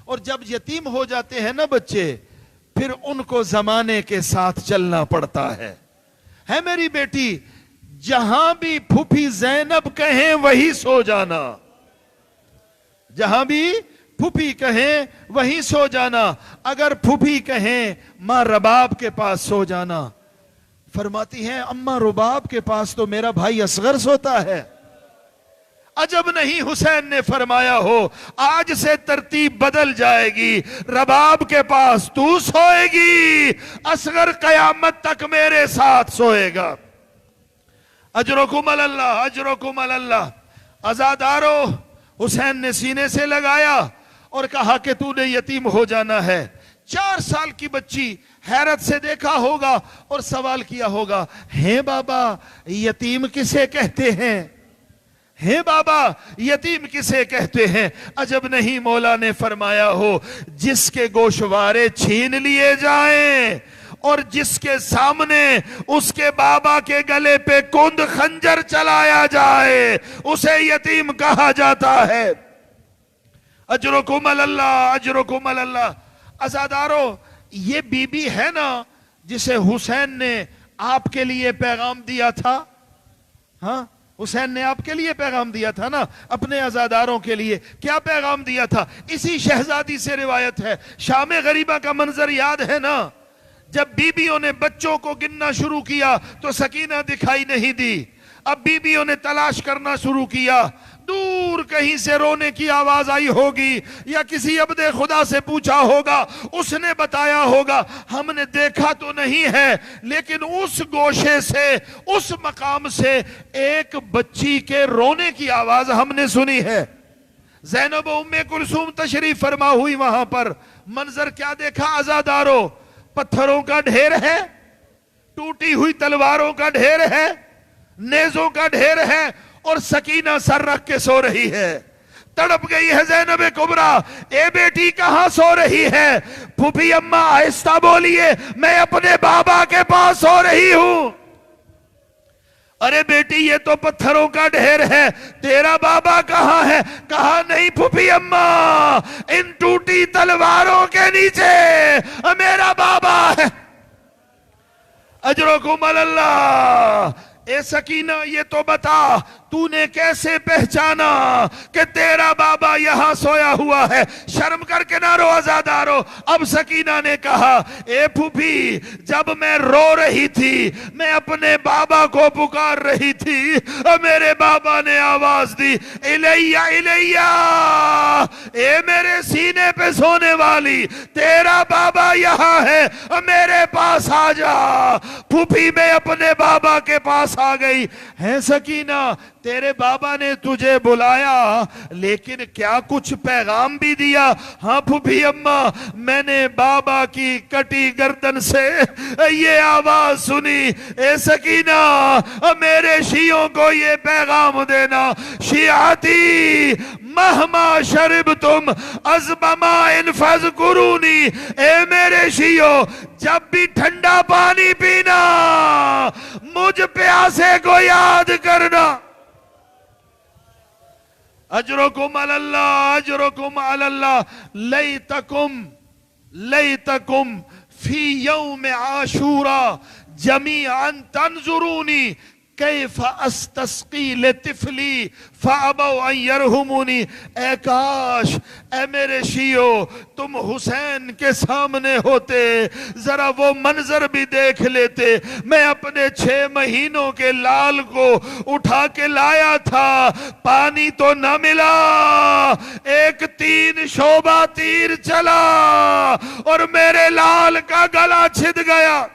اور جب یتیم ہو جاتے ہیں نا بچے، پھر ان کو زمانے کے ساتھ چلنا پڑتا ہے. ہے میری بیٹی، جہاں بھی پھوپھی زینب کہیں وہی سو جانا، جہاں بھی پھوپھی کہیں وہی سو جانا. اگر پھوپھی کہیں ماں رباب کے پاس سو جانا. فرماتی ہیں اماں رباب کے پاس تو میرا بھائی اصغر سوتا ہے. عجب نہیں حسین نے فرمایا ہو آج سے ترتیب بدل جائے گی، رباب کے پاس تو سوئے گی، اصغر قیامت تک میرے ساتھ سوئے گا. اجرکم اللہ، اجرکم اللہ. عزادارو، حسین نے سینے سے لگایا اور کہا کہ تو نے یتیم ہو جانا ہے. 4 سال کی بچی حیرت سے دیکھا ہوگا اور سوال کیا ہوگا، ہیں بابا یتیم کسے کہتے ہیں؟ ہیں بابا یتیم کسے کہتے ہیں؟ عجب نہیں مولا نے فرمایا ہو جس کے گوشوارے چھین لیے جائیں اور جس کے سامنے اس کے بابا کے گلے پہ کند خنجر چلایا جائے اسے یتیم کہا جاتا ہے. اجرکم اللہ، اجرکم اللہ. عزادارو، یہ بی بی ہے نا جسے حسین نے آپ کے لیے پیغام دیا تھا. ہاں، حسین نے آپ کے لیے پیغام دیا تھا نا، اپنے عزاداروں کے لیے. کیا پیغام دیا تھا؟ اسی شہزادی سے روایت ہے. شام غریبہ کا منظر یاد ہے نا، جب بیویوں نے بچوں کو گننا شروع کیا تو سکینہ دکھائی نہیں دی. اب بیویوں نے تلاش کرنا شروع کیا. دور کہیں سے رونے کی آواز آئی ہوگی یا کسی عبد خدا سے پوچھا ہوگا, اس نے بتایا ہوگا ہم نے دیکھا تو نہیں ہے لیکن اس گوشے سے, اس مقام سے ایک بچی کے رونے کی آواز ہم نے سنی ہے. زینب و ام کلثوم تشریف فرما ہوئی وہاں پر. منظر کیا دیکھا عزادارو؟ پتھروں کا ڈھیر ہے, ٹوٹی ہوئی تلواروں کا ڈھیر ہے, نیزوں کا ڈھیر ہے, اور سکینہ سر رکھ کے سو رہی ہے. تڑپ گئی ہے زینب کبریٰ, اے بیٹی کہاں سو رہی ہے؟ پھوپھی اماں آہستہ بولیے, میں اپنے بابا کے پاس سو رہی ہوں. ارے بیٹی یہ تو پتھروں کا ڈھیر ہے, تیرا بابا کہاں ہے؟ کہا نہیں پھوپھی اماں, ان ٹوٹی تلواروں کے نیچے میرا بابا ہے. اجرکم اللہ. اے سکینہ یہ تو بتا تو نے کیسے پہچانا کہ تیرا بابا یہاں سویا ہوا ہے؟ شرم کر کے نہ رو عزادارو. اب سکینہ نے کہا اے پھوپھی جب میں رو رہی تھی میں اپنے بابا کو پکار رہی تھی, میرے بابا نے آواز دی الیہ الیہ, اے میرے سینے پہ سونے والی تیرا بابا یہاں ہے, میرے پاس آ جا. پھوپھی میں اپنے بابا کے پاس آ گئی. ہے سکینہ تیرے بابا نے تجھے بلایا لیکن کیا کچھ پیغام بھی دیا؟ ہاں پھوپھی اماں, میں نے بابا کی کٹی گردن سے یہ آواز سنی, اے سکینہ میرے شیعوں کو یہ پیغام دینا, شیعاتی مہما شربتم ازبما فاذکرونی, اے میرے شیعوں جب بھی ٹھنڈا پانی پینا مجھ پیاسے کو یاد کرنا. اجرکم اللہ, اجرکم اللہ. لیتکم فی یوم عاشورا جمیعا تنظرونی کیف استسقی لطفلی فابوا ان یرحمونی. اے کاش اے میرے شیعو تم حسین کے سامنے ہوتے, ذرا وہ منظر بھی دیکھ لیتے. میں اپنے 6 مہینوں کے لال کو اٹھا کے لایا تھا, پانی تو نہ ملا, ایک 3 شعبہ تیر چلا اور میرے لال کا گلا چھد گیا.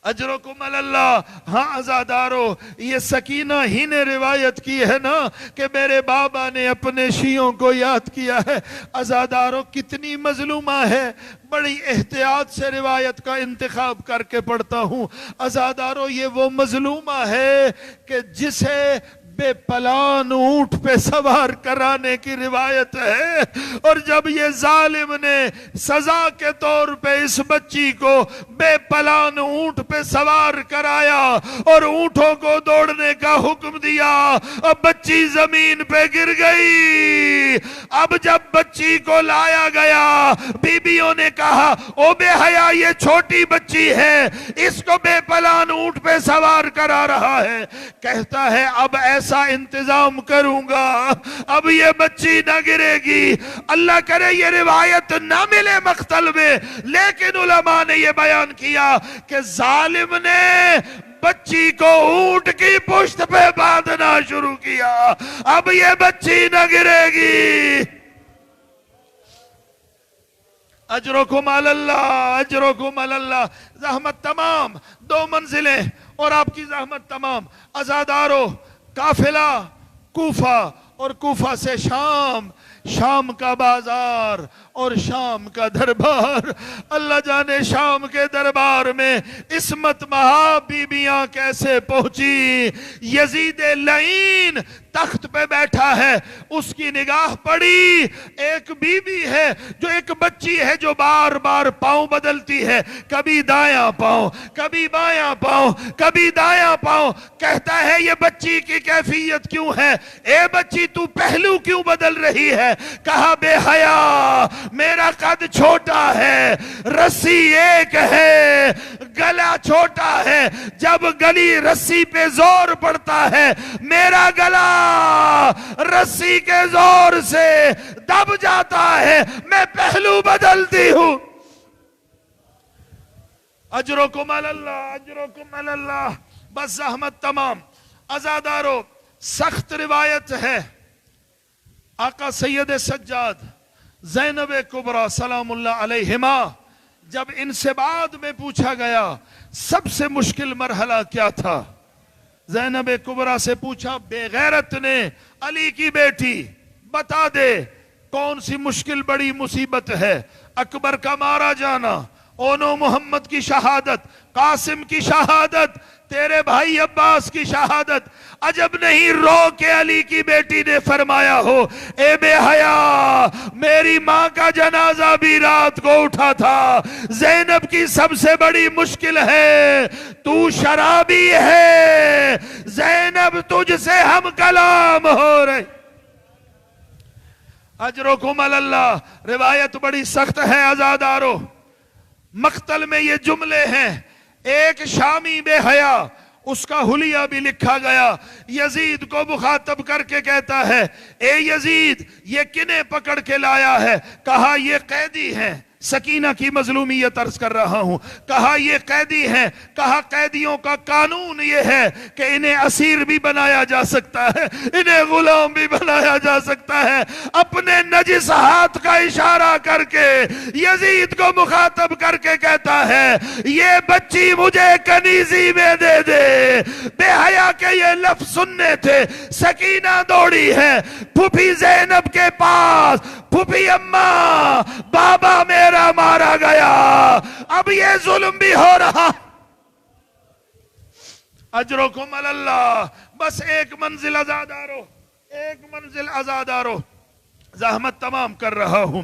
اجرکم اللہ. ہاں عزادارو یہ سکینہ ہی نے روایت کی ہے نا کہ میرے بابا نے اپنے شیعوں کو یاد کیا ہے. عزادارو کتنی مظلومہ ہے, بڑی احتیاط سے روایت کا انتخاب کر کے پڑھتا ہوں. عزادارو یہ وہ مظلومہ ہے کہ جسے بے پلان اونٹ پہ سوار کرانے کی روایت ہے, اور جب یہ ظالم نے سزا کے طور پہ اس بچی کو بے پلان اونٹ پہ سوار کرایا اور اونٹوں کو دوڑنے کا حکم دیا, اب بچی زمین پہ گر گئی. اب جب بچی کو لایا گیا بیویوں نے کہا او بے حیا یہ چھوٹی بچی ہے, اس کو بے پلان اونٹ پہ سوار کرا رہا ہے. کہتا ہے اب ایسا انتظام کروں گا اب یہ بچی نہ گرے گی. اللہ کرے یہ روایت نہ ملے مقتل میں, لیکن علماء نے یہ بیان کیا کہ ظالم نے بچی کو اونٹ کی پشت پہ باندھنا شروع کیا, اب یہ بچی نہ گرے گی. اجرکم اللہ, اجرکم اللہ. زحمت تمام, 2 منزلیں اور آپ کی زحمت تمام. عزادارو قافلہ کوفہ اور کوفہ سے شام, شام کا بازار اور شام کا دربار. اللہ جانے شام کے دربار میں عصمت مہا بیبیاں کیسے پہنچی. یزید لعین تخت پہ بیٹھا ہے, اس کی نگاہ پڑی, ایک بیوی ہے جو ایک بچی ہے جو بار بار پاؤں بدلتی ہے, کبھی دایاں پاؤں کبھی بایاں پاؤں کبھی دایاں پاؤں. کہتا ہے یہ بچی کی کیفیت کیوں ہے؟ اے بچی تو پہلو کیوں بدل رہی ہے؟ کہا بے حیا میرا قد چھوٹا ہے, رسی ایک ہے, گلا چھوٹا ہے, جب گلی رسی پہ زور پڑتا ہے میرا گلا رسی کے زور سے دب جاتا ہے, میں پہلو بدلتی ہوں. اجرکم اللہ اجرکم اللہ. بس زحمت تمام. عزادارو سخت روایت ہے آقا سید سجاد زینب کبریٰ سلام اللہ علیہما جب ان سے بعد میں پوچھا گیا سب سے مشکل مرحلہ کیا تھا، زینب کبریٰ سے پوچھا بے غیرت نے علی کی بیٹی بتا دے کون سی مشکل بڑی مصیبت ہے. اکبر کا مارا جانا، اونو محمد کی شہادت، قاسم کی شہادت، تیرے بھائی عباس کی شہادت. عجب نہیں رو کے علی کی بیٹی نے فرمایا ہو اے بے حیا میری ماں کا جنازہ بھی رات کو اٹھا تھا. زینب کی سب سے بڑی مشکل ہے تو شرابی ہے، زینب تجھ سے ہم کلام ہو رہے. اجرکم اللہ. روایت بڑی سخت ہے عزادارو. مقتل میں یہ جملے ہیں. ایک شامی بے حیا، اس کا حلیہ بھی لکھا گیا، یزید کو مخاطب کر کے کہتا ہے اے یزید یہ کنہیں پکڑ کے لایا ہے؟ کہا یہ قیدی ہیں. سکینہ کی مظلومیت عرض کر رہا ہوں. کہا یہ قیدی ہیں. کہا قیدیوں کا قانون یہ ہے کہ انہیں اسیر بھی بنایا جا سکتا ہے، انہیں غلام بھی بنایا جا سکتا ہے. اپنے نجس ہاتھ کا اشارہ کر کے یزید کو مخاطب کر کے کہتا ہے یہ بچی مجھے کنیزی میں دے دے. بے حیا کے یہ لفظ سننے تھے. سکینہ دوڑی ہے پھوپھی زینب کے پاس. پھوپھی اماں بابا میرا مارا گیا، اب یہ ظلم بھی ہو رہا. اجرکم اللہ. بس ایک منزل عزادارو، ایک منزل عزادارو. زحمت تمام کر رہا ہوں.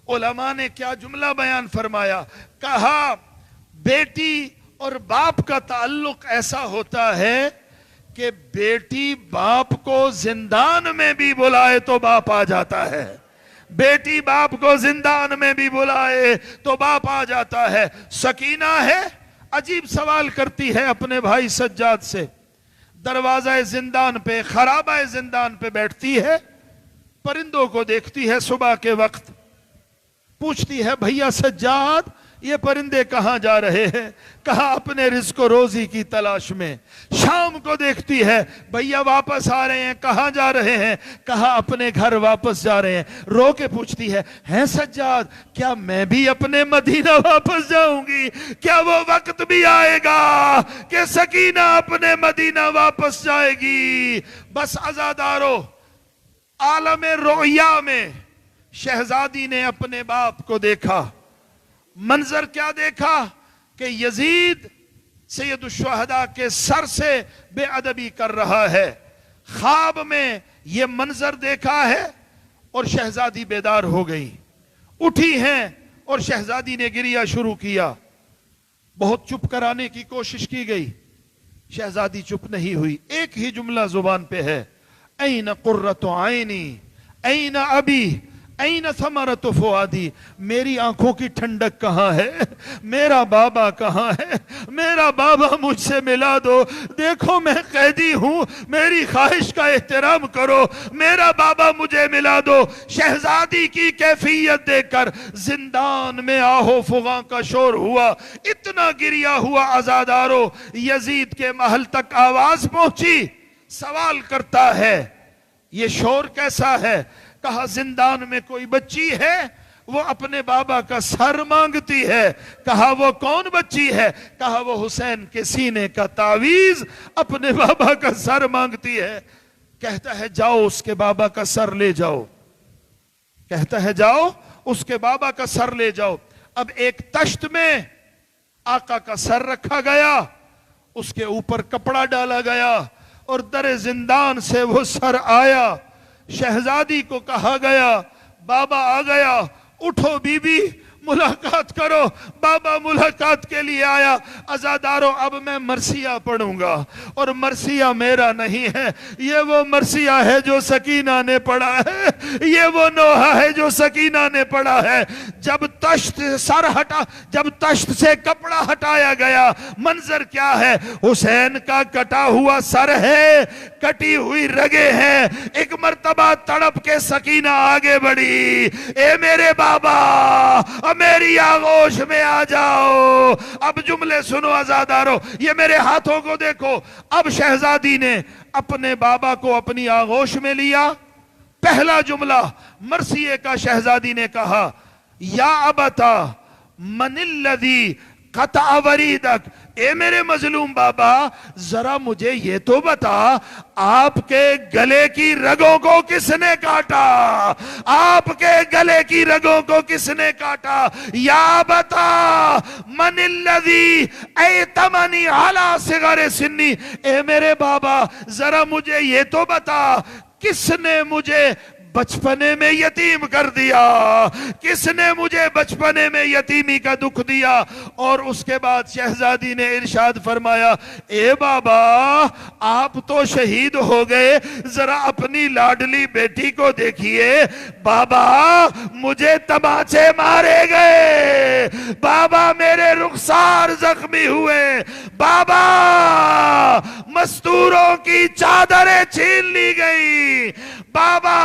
علماء نے کیا جملہ بیان فرمایا. کہا بیٹی اور باپ کا تعلق ایسا ہوتا ہے کہ بیٹی باپ کو زندان میں بھی بلائے تو باپ آ جاتا ہے، بیٹی باپ کو زندان میں بھی بلائے تو باپ آ جاتا ہے. سکینہ ہے عجیب سوال کرتی ہے اپنے بھائی سجاد سے. دروازہ زندان پہ، خرابہ زندان پہ بیٹھتی ہے، پرندوں کو دیکھتی ہے صبح کے وقت. پوچھتی ہے بھیا سجاد یہ پرندے کہاں جا رہے ہیں؟ کہا اپنے رزق و روزی کی تلاش میں. شام کو دیکھتی ہے بھیا واپس آ رہے ہیں. کہاں جا رہے ہیں؟ کہا اپنے گھر واپس جا رہے ہیں. رو کے پوچھتی ہے سجاد کیا میں بھی اپنے مدینہ واپس جاؤں گی؟ کیا وہ وقت بھی آئے گا کہ سکینہ اپنے مدینہ واپس جائے گی؟ بس عزادارو عالم رؤیا میں شہزادی نے اپنے باپ کو دیکھا. منظر کیا دیکھا کہ یزید سید الشہداء کے سر سے بے ادبی کر رہا ہے. خواب میں یہ منظر دیکھا ہے اور شہزادی بیدار ہو گئی. اٹھی ہیں اور شہزادی نے گریہ شروع کیا. بہت چپ کرانے کی کوشش کی گئی، شہزادی چپ نہیں ہوئی. ایک ہی جملہ زبان پہ ہے این قرۃ عینی این ابی این ثمرۃ فؤادی. میری آنکھوں کی ٹھنڈک کہاں ہے؟ میرا بابا کہاں ہے؟ میرا بابا مجھ سے ملا دو. دیکھو میں قیدی ہوں، میری خواہش کا احترام کرو، میرا بابا مجھے ملا دو. شہزادی کی کیفیت دیکھ کر زندان میں آہو فغاں کا شور ہوا. اتنا گریہ ہوا عزادارو یزید کے محل تک آواز پہنچی. سوال کرتا ہے یہ شور کیسا ہے؟ کہا زندان میں کوئی بچی ہے وہ اپنے بابا کا سر مانگتی ہے. کہا وہ کون بچی ہے؟ کہا وہ حسین کے سینے کا تعویذ اپنے بابا کا سر مانگتی ہے. کہتا ہے جاؤ اس کے بابا کا سر لے جاؤ. کہتا ہے جاؤ اس کے بابا کا سر لے جاؤ. اب ایک تشت میں آقا کا سر رکھا گیا، اس کے اوپر کپڑا ڈالا گیا اور در زندان سے وہ سر آیا. شہزادی کو کہا گیا بابا آ گیا، اٹھو بی بی ملاقات کرو. بابا ملاقات کے لیے آیا. عزادارو اب میں مرثیہ پڑھوں گا اور مرثیہ میرا نہیں ہے، یہ وہ مرثیہ ہے جو سکینہ نے پڑھا ہے، یہ وہ نوحہ ہے جو سکینہ نے پڑھا ہے. جب تشت سے کپڑا ہٹایا گیا، منظر کیا ہے؟ حسین کا کٹا ہوا سر ہے، کٹی ہوئی رگیں ہیں. ایک مرتبہ تڑپ کے سکینہ آگے بڑھی. اے میرے بابا میری آغوش میں آ جاؤ. اب جملے سنو عزادارو, یہ میرے ہاتھوں کو دیکھو. اب شہزادی نے اپنے بابا کو اپنی آغوش میں لیا. پہلا جملہ مرثیے کا شہزادی نے کہا, یا ابتا من الذی قطع وریدک. اے میرے مظلوم بابا ذرا مجھے یہ تو بتا, آپ کے گلے کی رگوں کو کس نے کاٹا؟ آپ کے گلے کی رگوں کو کس نے کاٹا؟ یا بتا من الذی ایتمنی علی صغر سنی. اے میرے بابا ذرا مجھے یہ تو بتا, کس نے مجھے بچپنے میں یتیم کر دیا؟ کس نے مجھے بچپنے میں یتیمی کا دکھ دیا؟ اور اس کے بعد شہزادی نے ارشاد فرمایا, اے بابا آپ تو شہید ہو گئے, ذرا اپنی لاڈلی بیٹی کو دیکھیے. بابا مجھے تماچے مارے گئے, بابا میرے رخسار زخمی ہوئے, بابا مستوروں کی چادریں چھین لی گئی, بابا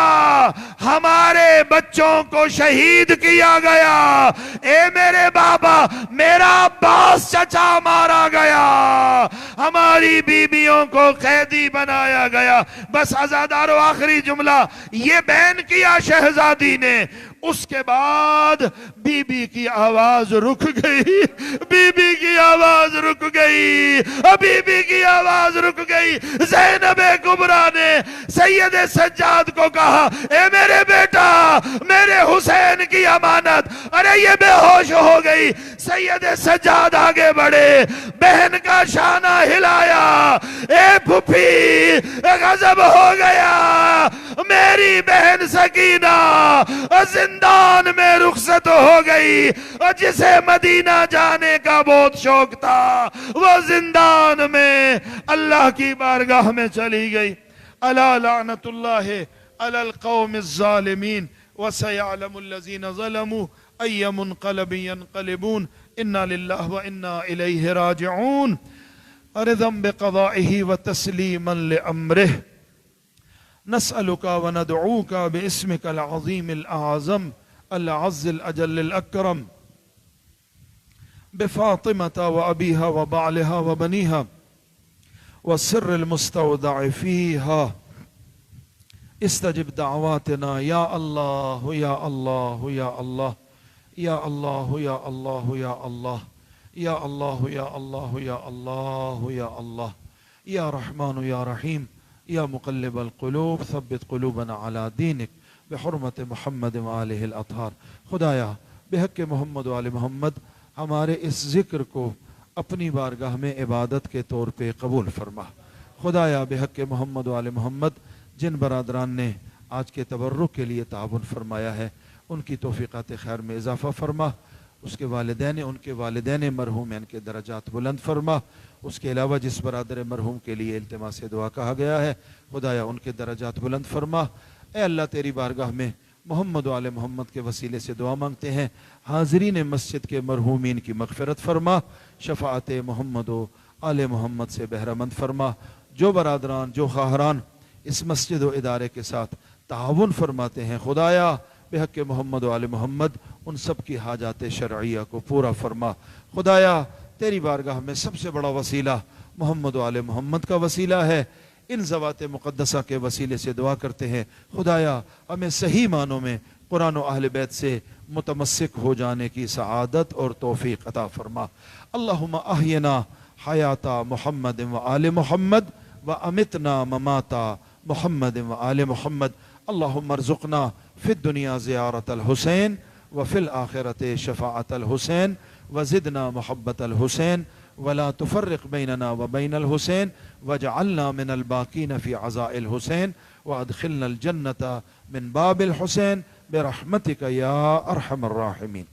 ہمارے بچوں کو شہید کیا گیا. اے میرے بابا میرا عباس چچا مارا گیا, ہماری بیویوں کو قیدی بنایا گیا. بس عزادارو آخری جملہ یہ بیان کیا شہزادی نے. اس کے بعد بی بی کی آواز رک گئی, بی بی کی آواز رک گئی, بی بی کی آواز رک گئی. زینب کبریٰ نے سید سجاد کو کہا, اے میرے بیٹا میرے حسین کی امانت. ارے یہ بے ہوش ہو گئی. سید سجاد آگے بڑھے, بہن کا شانہ ہلایا, اے پھپھی غضب ہو گیا, میری بہن سکینہ زندان میں رخصت ہو گئی. اور جسے مدینہ جانے کا بہت شوق تھا وہ زندان میں اللہ کی بارگاہ میں چلی گئی. الا لعنت اللہ علی القوم الظالمین وسيعلم الذين ظلموا أي منقلب ينقلبون. إنا لله وإنا إليه راجعون. رضا بقضائه وتسليما لأمره نسألك وندعوك باسمك العظيم الأعظم العز الأجل الأكرم بفاطمة وأبيها وبعلها وبنيها والسر المستودع فيها استجب دعواتنا يا الله يا الله يا الله يا الله يا الله يا الله يا الله يا الله يا الله يا الله يا رحمن يا رحيم يا مقلب القلوب ثبت قلوبنا على دينك بحرمة محمد وآلہ الأطہار. خدایا بحق محمد وآل محمد ہمارے اس ذکر کو اپنی بارگاہ میں عبادت کے طور پہ قبول فرما. خدایا بحق محمد وآل محمد جن برادران نے آج کے تبرک کے لیے تعاون فرمایا ہے ان کی توفیقات خیر میں اضافہ فرما. اس کے والدین ان کے والدین مرحوم ہیں ان کے درجات بلند فرما. اس کے علاوہ جس برادر مرحوم کے لیے التماس دعا کہا گیا ہے خدایا ان کے درجات بلند فرما. اے اللہ تیری بارگاہ میں محمد و آل محمد کے وسیلے سے دعا مانگتے ہیں, حاضرین مسجد کے مرحومین کی مغفرت فرما, شفاعت محمد و آل محمد سے بہرہ مند فرما. جو برادران جو خواہران اس مسجد و ادارے کے ساتھ تعاون فرماتے ہیں خدایا بحق محمد و آل محمد ان سب کی حاجات شرعیہ کو پورا فرما. خدایا تیری بارگاہ میں سب سے بڑا وسیلہ محمد و آل محمد کا وسیلہ ہے. ان ذوات مقدسہ کے وسیلے سے دعا کرتے ہیں خدایا ہمیں صحیح معنوں میں قرآن و اہل بیت سے متمسک ہو جانے کی سعادت اور توفیق عطا فرما. اللہم احینا حیاتا محمد و آل محمد و امتنا مماتا محمد و آل محمد. اللہم ارزقنا فی الدنیا زیارت الحسین وفی الآخرت شفاعت الحسین وزدنا محبت الحسین ولا تفرق بیننا وبین الحسین واجعلنا من الباقین فی عزاء الحسین وادخلنا الجنة من باب الحسین برحمتک یا ارحم الراحمین.